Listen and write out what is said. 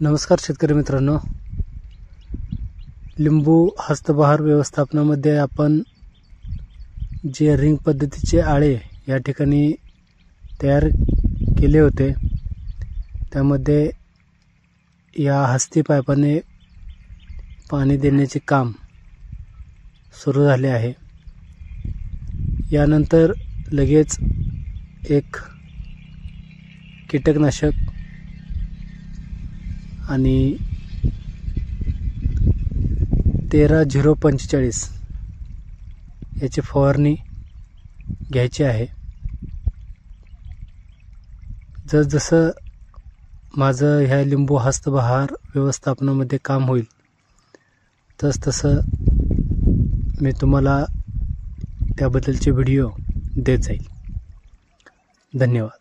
नमस्कार शेतकरी मित्रांनो, लिंबू हस्तबहार व्यवस्थापनामध्ये आपण जे रिंग पद्धतीचे आळे या ठिकाणी तयार केले होते, त्यामध्ये या हस्ती पाईपाने पाणी देण्याचे काम सुरू झाले आहे। यानंतर लगेच एक कीटकनाशक आणि 13-045 याची फवारणी घ्यायची आहे। जसजसं माझं ह्या लिंबू हस्तबहार व्यवस्थापनामध्ये काम होईल तसतसं मी तुम्हाला त्याबद्दलचे व्हिडिओ देत जाईल। धन्यवाद।